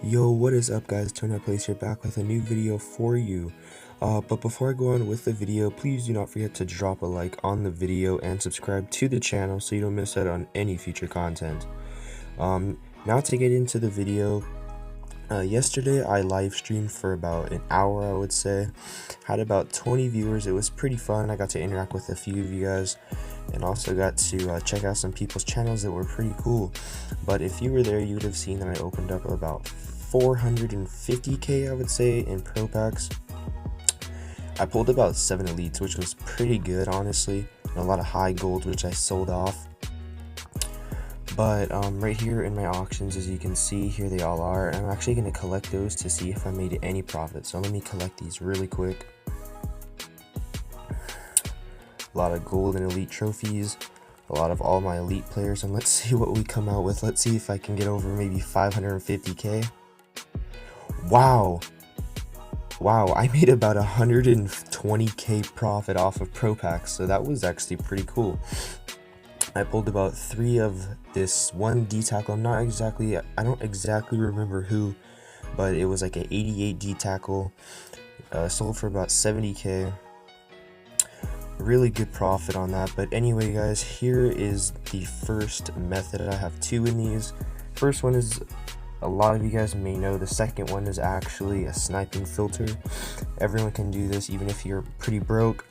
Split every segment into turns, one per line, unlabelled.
Yo, what is up guys, Tony Plays here back with a new video for you. But before I go on with the video, please do not forget to drop a like on the video and subscribe to the channel so you don't miss out on any future content. Now to get into the video, yesterday I live streamed for about an hour, I would say. Had about 20 viewers. It was pretty fun. I got to interact with a few of you guys and also got to check out some people's channels that were pretty cool. But if you were there, you would have seen that I opened up about 450k, I would say, in pro packs. I pulled about 7 elites, which was pretty good, honestly, and a lot of high gold, which I sold off. But right here in my auctions, as you can see, here they all are. I'm actually going to collect those to see if I made any profit. So let me collect these really quick. A lot of gold and elite trophies, a lot of all my elite players, and let's see what we come out with. Let's see if I can get over maybe 550k. Wow, I made about 120k profit off of pro packs, so that was actually pretty cool. I pulled about 3 of this one D tackle. I don't exactly remember who, but it was like an 88 D tackle. Sold for about 70k. Really good profit on that. But anyway guys, here is the first method. I have 2 in these. First one is, a lot of you guys may know, the second one is actually a sniping filter. Everyone can do this, even if you're pretty broke.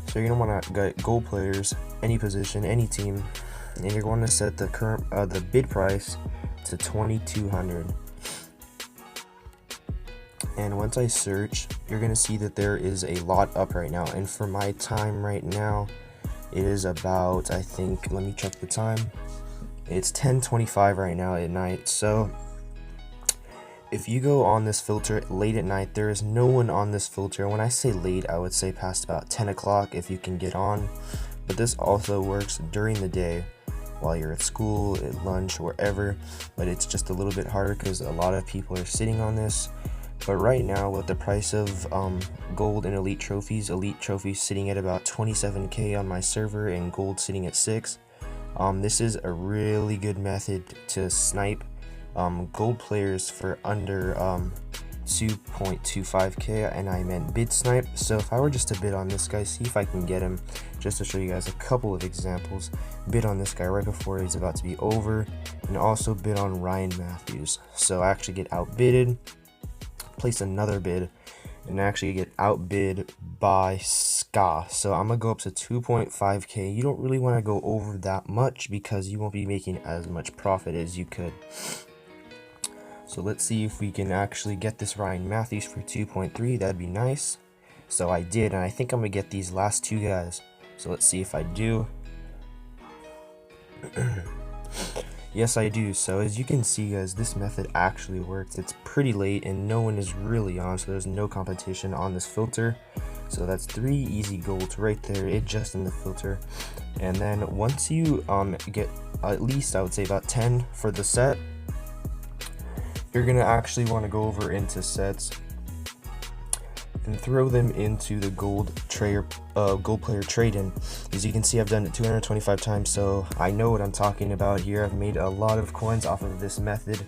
So you're gonna want to get gold players, any position, any team, and you're going to set the current the bid price to 2200. And once I search, you're gonna see that there is a lot up right now. And for my time right now, it is about, I think, let me check the time. It's 10:25 right now at night. So if you go on this filter late at night, there is no one on this filter. When I say late, I would say past about 10 o'clock if you can get on. But this also works during the day while you're at school, at lunch, wherever. But it's just a little bit harder because a lot of people are sitting on this. But right now, with the price of gold and elite trophies sitting at about 27k on my server and gold sitting at 6, this is a really good method to snipe gold players for under 2.25k, and I meant bid snipe. So if I were just to bid on this guy, see if I can get him, just to show you guys a couple of examples. Bid on this guy right before he's about to be over, and also bid on Ryan Matthews. So I actually get outbidded, place another bid, and actually get outbid by Ska. So I'm gonna go up to 2.5k. You don't really want to go over that much because you won't be making as much profit as you could. So let's see if we can actually get this Ryan Matthews for 2.3. That'd be nice. So I did, and I think I'm gonna get these last 2 guys. So let's see if I do. Yes, I do. So as you can see guys, this method actually works. It's pretty late and no one is really on, so there's no competition on this filter. So that's 3 easy golds right there, it just in the filter. And then once you get at least, I would say, about 10 for the set, you're gonna actually want to go over into sets and throw them into the gold player trade-in. As you can see, I've done it 225 times, so I know what I'm talking about here. I've made a lot of coins off of this method,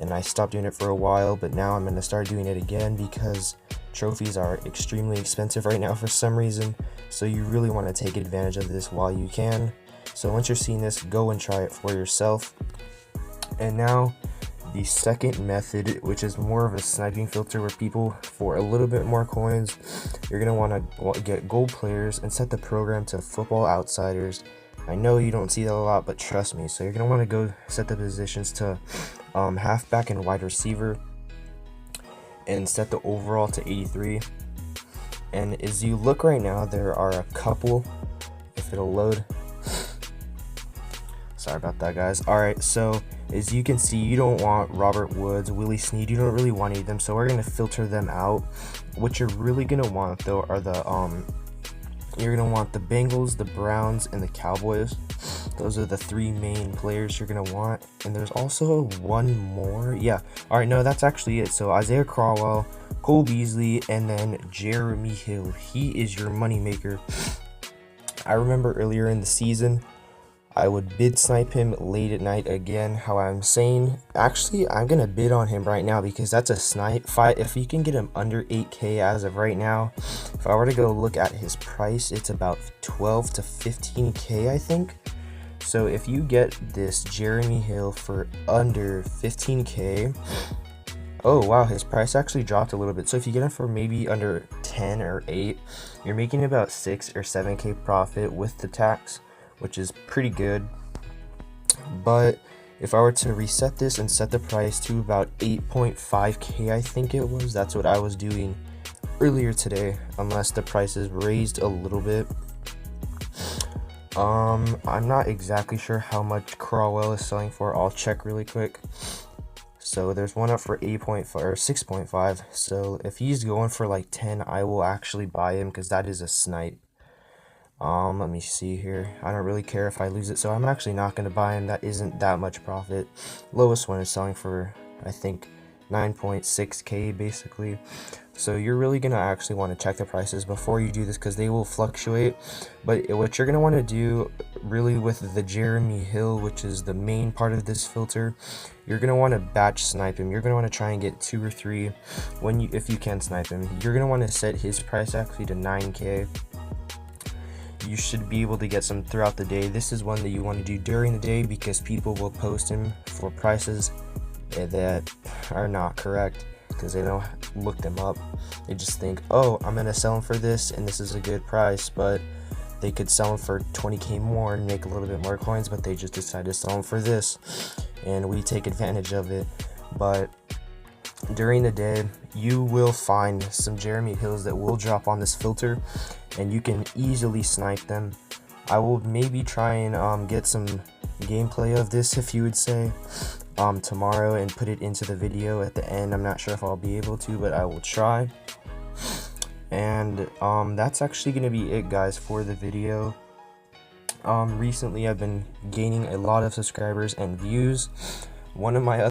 and I stopped doing it for a while, but now I'm going to start doing it again because trophies are extremely expensive right now for some reason. So you really want to take advantage of this while you can. So once you're seeing this, go and try it for yourself. And now the second method, which is more of a sniping filter, where people, for a little bit more coins, you're going to want to get gold players and set the program to football outsiders. I know you don't see that a lot, but trust me. So you're going to want to go set the positions to halfback and wide receiver and set the overall to 83. And as you look right now, there are a couple, if it'll load. Sorry about that guys. Alright, so as you can see, you don't want Robert Woods, Willie Snead, you don't really want any of them, so we're going to filter them out. What you're really going to want though are the you're going to want the Bengals, the Browns, and the Cowboys. Those are the 3 main players you're going to want. And there's also one more. Yeah, alright, no, that's actually it. So Isaiah Crowell, Cole Beasley, and then Jeremy Hill. He is your money maker. I remember earlier in the season, I would bid snipe him late at night again. How I'm saying, actually, I'm gonna bid on him right now because that's a snipe fight. If you can get him under 8k as of right now, if I were to go look at his price, it's about 12 to 15k, I think. So if you get this Jeremy Hill for under 15k, oh wow, his price actually dropped a little bit. So if you get him for maybe under 10 or 8, you're making about 6 or 7k profit with the tax, which is pretty good. But if I were to reset this and set the price to about 8.5k, I think it was, that's what I was doing earlier today, unless the price is raised a little bit. I'm not exactly sure how much Crowell is selling for. I'll check really quick. So there's one up for 8.5 or 6.5. So if he's going for like 10, I will actually buy him because that is a snipe. Let me see here. I don't really care if I lose it, so I'm actually not going to buy him. That isn't that much profit. Lowest one is selling for, I think, 9.6k basically. So you're really going to actually want to check the prices before you do this because they will fluctuate. But what you're going to want to do really with the Jeremy Hill, which is the main part of this filter, you're going to want to batch snipe him. You're going to want to try and get 2 or 3 if you can snipe him. You're going to want to set his price actually to 9k. You should be able to get some throughout the day. This is one that you want to do during the day because people will post him for prices that are not correct because they don't look them up. They just think, oh, I'm gonna sell him for this and this is a good price, but they could sell him for 20k more and make a little bit more coins, but they just decide to sell him for this, and we take advantage of it. But during the day, you will find some Jeremy Hills that will drop on this filter and you can easily snipe them. I will maybe try and get some gameplay of this, if you would say, tomorrow and put it into the video at the end. I'm not sure if I'll be able to, but I will try. And that's actually gonna be it, guys, for the video. Recently I've been gaining a lot of subscribers and views. One of my